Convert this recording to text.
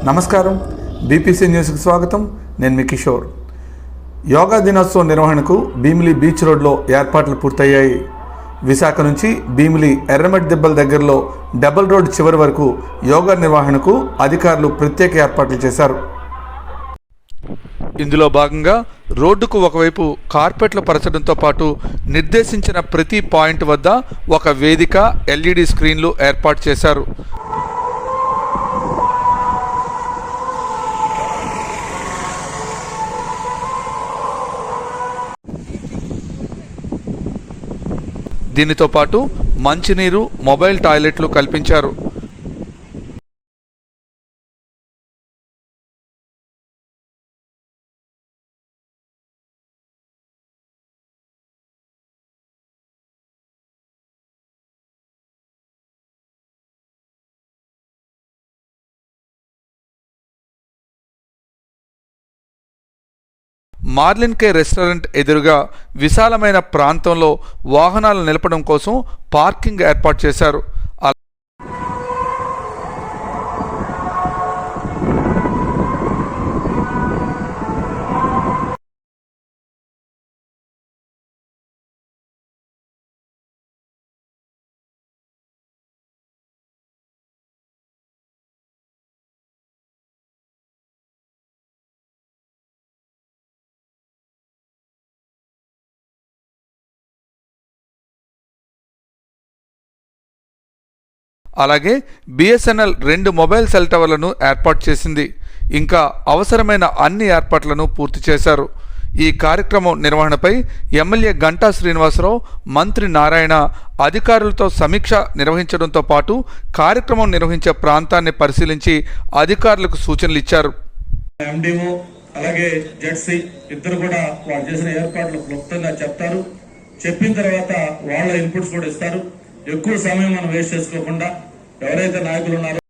నమస్కారం, బీపీసీ న్యూస్కి స్వాగతం. నేను మీ కిషోర్. యోగా దినోత్సవం నిర్వహణకు భీమిలి బీచ్ రోడ్లో ఏర్పాట్లు పూర్తయ్యాయి. విశాఖ నుంచి భీమిలి ఎర్రమట్టి దిబ్బల దగ్గరలో డబుల్ రోడ్ చివరి వరకు యోగా నిర్వహణకు అధికారులు ప్రత్యేక ఏర్పాట్లు చేశారు. ఇందులో భాగంగా రోడ్డుకు ఒకవైపు కార్పెట్లు పరచడంతో పాటు నిర్దేశించిన ప్రతి పాయింట్ వద్ద ఒక వేదిక, ఎల్ఈడి స్క్రీన్లు ఏర్పాటు చేశారు. దీనితో పాటు మంచినీరు, మొబైల్ టాయిలెట్లు కల్పించారు. మార్లిన్ కే రెస్టారెంట్ ఎదురుగా విశాలమైన ప్రాంతంలో వాహనాలు నిలపడం కోసం పార్కింగ్ ఏర్పాటు చేశారు. అలాగే బిఎస్ఎన్ఎల్ 2 మొబైల్ సెల్ టవర్లను ఏర్పాటు చేసింది. ఇంకా అవసరమైన అన్ని ఏర్పాట్లను పూర్తి చేశారు. ఈ కార్యక్రమం నిర్వహణపై ఎమ్మెల్యే గంటా శ్రీనివాసరావు, మంత్రి నారాయణ అధికారులతో సమీక్ష నిర్వహించడంతో పాటు కార్యక్రమం నిర్వహించే ప్రాంతాన్ని పరిశీలించి అధికారులకు సూచనలు ఇచ్చారు. అలాగే జెడ్సీ ఇద్దరు కూడా వాళ్ళు చేసిన ఏర్పాట్లు క్లుప్తంగా చెప్తారు. చెప్పిన తర్వాత వాళ్ళ ఇన్పుట్స్ కూడా ఇస్తారు. ఎక్కువ సమయం మనం వేస్ట్ చేసుకోకుండా ఎవరైతే నాయకులు ఉన్నారో